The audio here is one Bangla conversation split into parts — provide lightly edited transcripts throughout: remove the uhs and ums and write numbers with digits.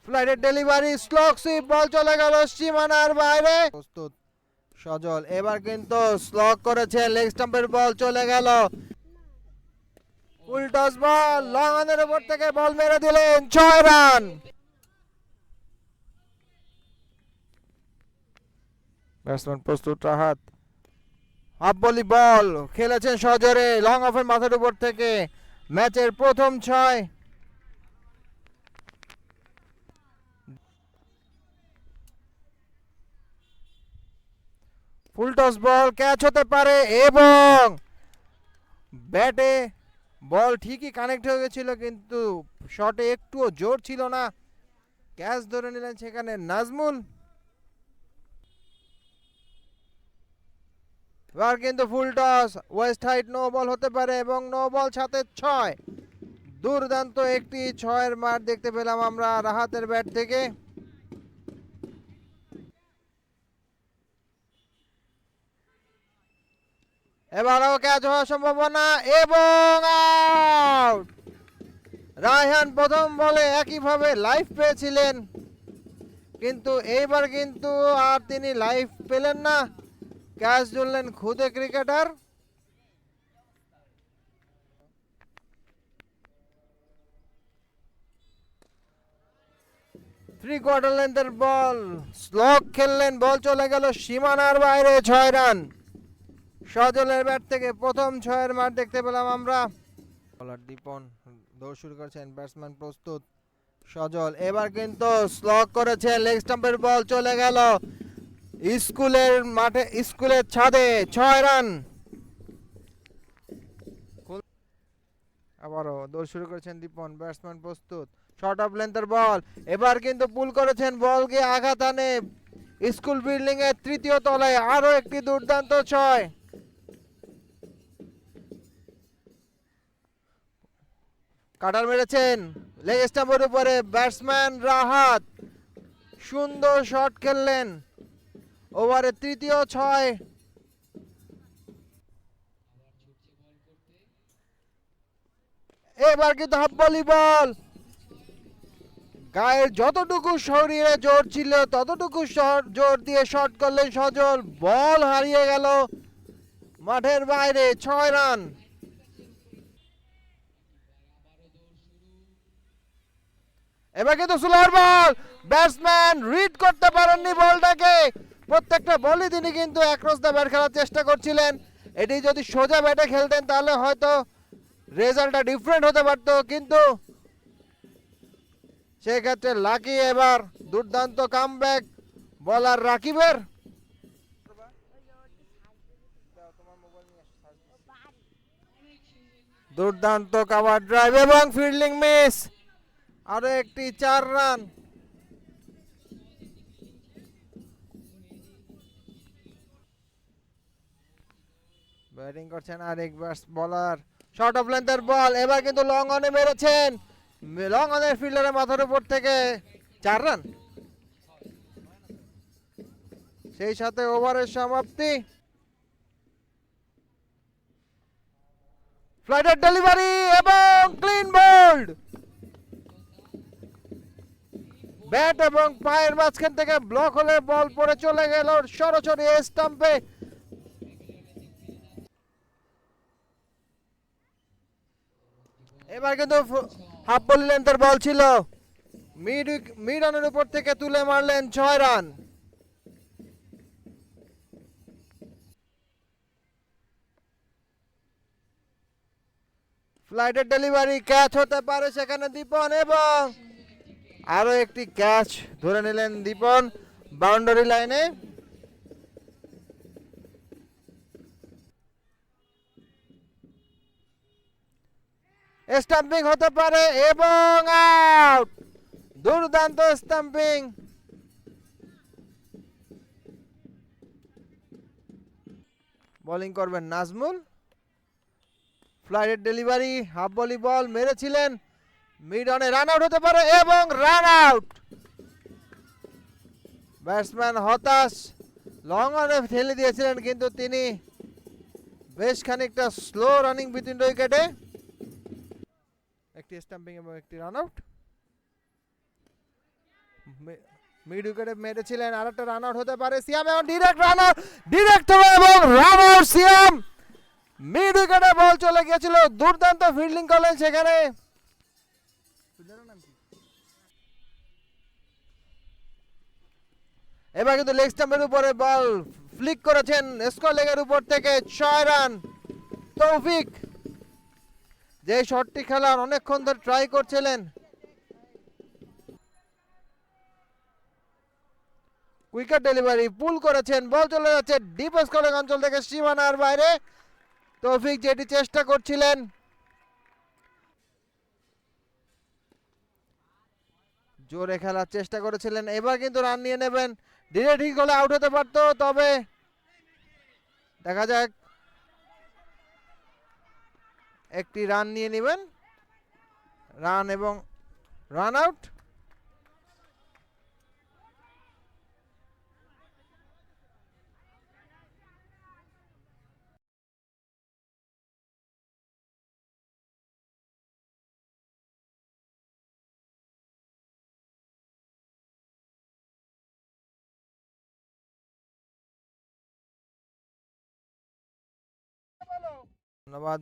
ফ্লাইটের ডেলিভারি স্লক সুইপ, বল চলে গেল সীমানার বাইরে। প্রস্তুত সজল, এবার কিন্তু স্লক করেছে, লেগ স্টাম্পের বল চলে গেল। ফুল টস বল, লং অনের উপর থেকে বল মেরে দিলেন, 6 রান। ব্যাটসম্যান প্রস্তুত রাহাত, হাফ বলি বল খেলেছেন সজোরে, লং অফের মাথার উপর থেকে, ম্যাচের প্রথম 6। ফুল টস বল ক্যাচ হতে পারে এবং ব্যাটে বল ঠিকই কানেক্ট হয়ে গেছিল, কিন্তু শটে একটুও জোর ছিল না। ক্যাচ ধরে নিলেন সেখানে নাজমুল। এবার কিন্তু full toss, waist height no ball হতে পারে এবং নো বল সাথে 6। দুর্দান্ত একটি 6-এর মার দেখতে পেলাম আমরা রাহাতের ব্যাট থেকে। এবারও ক্যাচ হওয়ার সম্ভাবনা এবং আউট। রায়হান প্রথম বলে একইভাবে লাইফ পেয়েছিলেন, কিন্তু এইবার কিন্তু আর তিনি লাইফ পেলেন না, ক্যাচ ধরলেন খুদে ক্রিকেটার। থ্রি কোয়ার্টার লেন্থের বল স্লক খেললেন, বল চলে গেল সীমানার বাইরে, 6 রান। সজলের ব্যাট থেকে প্রথম 6-এর মার দেখতে পেলাম আমরা। বলার দীপন দৌড় শুরু করেছেন, ব্যাটসম্যান প্রস্তুত সজল, এবার কিন্তু স্লক করেছে, লেগ স্টাম্পের বল চলে গেল স্কুলের মাঠে, স্কুলের ছাদে, 6 রান। আবারও দৌড় শুরু করেছেন দীপন, ব্যাটসম্যান প্রস্তুত, শর্ট অফ লেন্থের বল, এবার কিন্তু পুল করেছেন, বল গিয়ে আঘাত আনে স্কুল বিল্ডিং এর 3য় তলায়, আরো একটি দুর্দান্ত 6। কাটার মেরেছেন লেগ স্টাম্পের উপরে, ব্যাটসম্যান রাহাত সুন্দর শট খেললেন, ওভারে 3য় 6। এবার কিন্তু হাফ বলি বল, গায়ের যতটুকু শরীরে জোর ছিল ততটুকু জোর দিয়ে শট করলেন সজল, বল হারিয়ে গেল মাঠের বাইরে, 6 রান। এবার কিন্তু স্লোয়ার বল, ব্যাটসম্যান রিড করতে পারেননি বলটাকে, প্রত্যেকটা বলই তিনি কিন্তু অ্যাক্রস দ্য ব্যাট খেলার চেষ্টা করছিলেন। এটি যদি সোজা ব্যাটে খেলতেন তাহলে হয়তো রেজাল্টটা ডিফারেন্ট হতে পারতো, কিন্তু সেক্ষেত্রে লাকি। এবার দুর্দান্ত কামব্যাক বলার রাকিবের, দুর্দান্ত কভার ড্রাইভ এবং ফিল্ডিং মিস, আরো একটি 4 রান। ব্যাটিং করছেন আরেক বলার, শর্ট অফ লেন্থের বল, এবার কিন্তু লং অনে মেরেছেন, লং অনের ফিল্ডারের মাথার উপর থেকে, 4 রান। সেই সাথে ওভারের সমাপ্তি। ফ্লাইটের ডেলিভারি এবং ক্লিন বোল্ড, ব্যাট এবং পায়ের মাঝখান থেকে ব্লক হলে বল পড়ে চলে গেল সরাসরি স্টাম্পে। এবার কিন্তু হাফ বলি লেন্থের বল ছিল, মিড অনের উপর থেকে তুলে মারলেন, 6 রান। ফ্লাইটের ডেলিভারি ক্যাচ হতে পারে সেখানে দীপন, এবং আরো একটি ক্যাচ ধরে নিলেন দীপন বাউন্ডারি লাইনে। স্টাম্পিং হতে পারে এবং আউট, দুর্দান্ত স্টাম্পিং। বোলিং করবেন নাজমুল, ফ্লাইটের ডেলিভারি হাফ বলি বল মেরেছিলেন, মিড অনে রান আউট হতে পারে এবং রান আউট। ব্যাটসম্যান হতাশ, লং অনে ঠেলে দিয়েছিলেন, কিন্তু তিনি বেশ খানিকটা স্লো রানিং বিটুইন উইকেটে, একটি স্টাম্পিং এবং একটি রান আউট। মিড উইকেটে মেরেছিলেন, আরেকটা রান আউট হতে পারে সিয়াম, এবং ডিরেক্ট রান আউট, ডিরেক্ট এবং রান আউট সিয়াম। মিড উইকেটে বল চলে গিয়েছিল, দুর্দান্ত ফিল্ডিং করলেন সেখানে। এবার কিন্তু লেগ স্টাম্পের উপরে বল ফ্লিক করেছেন স্কোয়ার লেগের উপর থেকে 6 রান। তৌফিক যে শটটি খেলার অনেকক্ষণ ধরে ট্রাই করছিলেন, উইকেট ডেলিভারি পুল করেছেন, বল চলে যাচ্ছে ডিপ স্কোয়ার অঞ্চল থেকে সীমানার বাইরে। তৌফিক যেটি চেষ্টা করছিলেন, জোরে খেলার চেষ্টা করেছিলেন, এবার কিন্তু রান নিয়ে নেবেন। ডিরেক্ট হিট হলে আউট হতে পারতো, তবে দেখা যাক, একটি রান নিয়ে নেবেন, রান এবং রান আউট। ধন্যবাদ।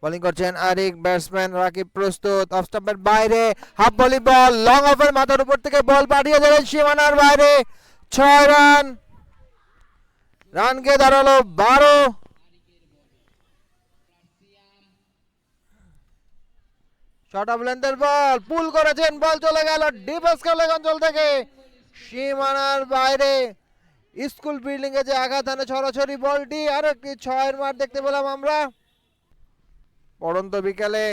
বোলিং করছেন আরিক, ব্যাটসম্যান রাকিব প্রস্তুত, অফ স্টাম্পের বাইরে, হাফ ভলি বল, লং অফের মাথার উপর থেকে বল পাঠিয়ে দিলেন সীমানার বাইরে। 6 রান, রানকে দাঁড়ালো 12। শর্ট অফ লেন্থের বল পুল করেছেন, বল চলে গেল ডিপ স্কোয়ার অঞ্চল থেকে সীমানার বাইরে। স্কুল বিল্ডিং এ যে আঘাত আনে ছড়াছড়ি বলটি, আর একটি 6 মার দেখতে পেলাম আমরা। পড়ন্ত বিকালে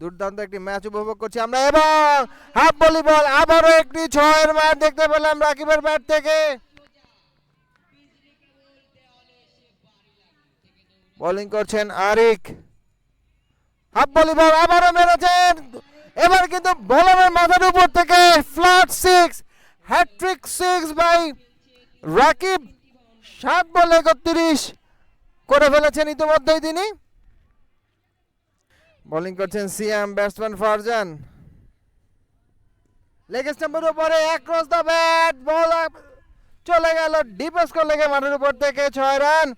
দুর্দান্ত একটি ম্যাচ উপভোগ করছি আমরা, এবং হাফ ভলি বল, আবারও একটি 6 মার দেখতে পেলাম রাকিবের ব্যাট থেকে। বোলিং করছেন আরিক, হাফ ভলি বল আবারও মেরেছেন, এবার কিন্তু বোলারের মাথার উপর থেকে ফ্ল্যাট 6, হ্যাট্রিক 6 বাই রাকিব। 7 বলে 31 করে ফেলেছেন ইতিমধ্যেই তিনি। বোলিং করছেন সিয়াম, ব্যাটসম্যান ফারজান। লেগ স্টাম্পের উপরে অ্যাক্রস দ্য ব্যাট, বল চলে গেল ডিপ স্কোয়ার লেগে মাঠের উপর থেকে। 6 রান,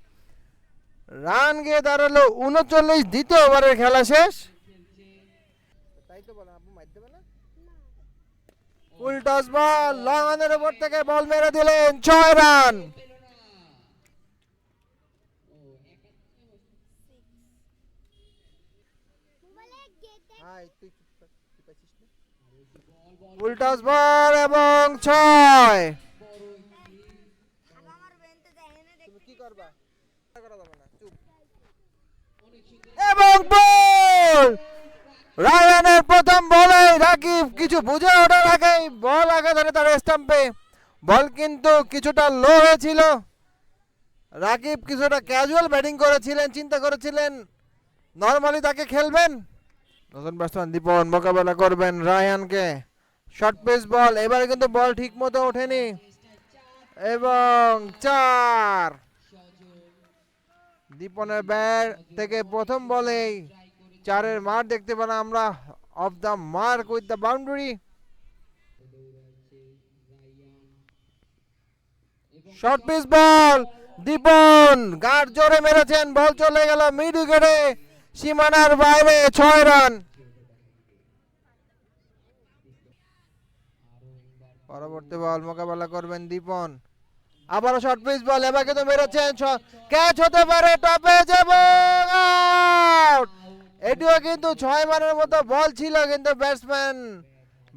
রান গিয়ে দাঁড়ালো 39। দ্বিতীয় ওভারের খেলা শেষ। ফুল টস বল, লং অনের উপর থেকে বল মেরে দিলেন, 6 রান। ফুল টস বল এবং 6। এবং বল, রায়ানের প্রথম বলে রাকিব কিছু বুঝে ওঠার আগেই বল আগে ধরে তার স্টাম্পে। বল কিন্তু কিছুটা লো হয়েছিল, রাকিব কিছুটা ক্যাজুয়াল ব্যাটিং করেছিলেন, চিন্তা করেছিলেন নরমালি তাকে খেলবেন। নতুন ব্যাটসম্যান দীপন মোকাবেলা করবেন রায়ানকে। শর্ট পেস বল, এবারে কিন্তু বল ঠিক মতো ওঠেনি, এবং 4। দীপনের ব্যাট থেকে প্রথম বলেই 4-এর মার দেখতে পেলাম আমরা, off the mark with the boundary. Short pitch ball, Dipan গার্ড জোরে মেরেছেন, বল চলে গেল মিড উইকেটে সীমানার বাইরে। 6 রান। পরবর্তী বল মোকাবেলা করবেন দীপন, আবারও শর্ট পিচ বল, এবার কিন্তু মেরেছেন, ক্যাচ হতে পারে, টপে এবং আউট। এটিও কিন্তু 6 মারের মতো বল ছিল, কিন্তু ব্যাটসম্যান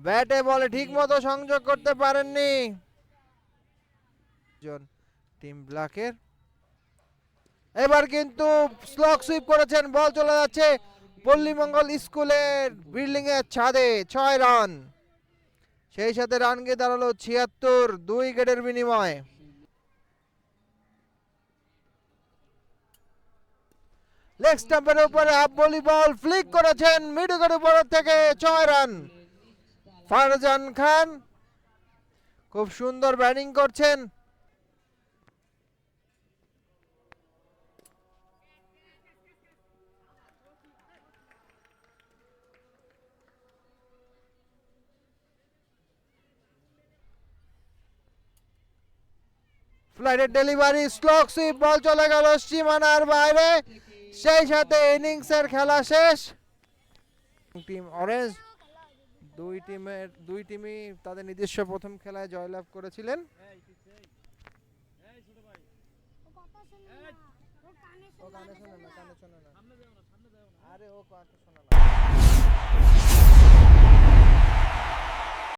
ব্যাটে বলে ঠিক মতো সংযোগ করতে পারেননি টিম ব্ল্যাকের। এবার কিন্তু স্লগ সুইপ করেছেন, বল চলে যাচ্ছে পল্লীমঙ্গল স্কুলের বিল্ডিং এর ছাদে। 6 রান, সেই সাথে রান গিয়ে দাঁড়ালো 76 2 উইকেটের বিনিময়ে। লেগ স্টাম্পের উপরে হাফ ভলি বল ফ্লিক করেছেন মিড উইকেটের উপর থেকে। 6 রান। ফারজান খান খুব সুন্দর ব্যাটিং করছেন। ফ্লাইটের ডেলিভারি স্লক সুইপ, বল চলে গেল সীমানার বাইরে, সেই সাথে ইনিংসের খেলা শেষ। টিম অরেঞ্জ দুই টিমই তাদের নিজস্ব প্রথম খেলায় জয়লাভ করেছিলেন। ও কানে শোনে না, আরে ও কথা শোনে না।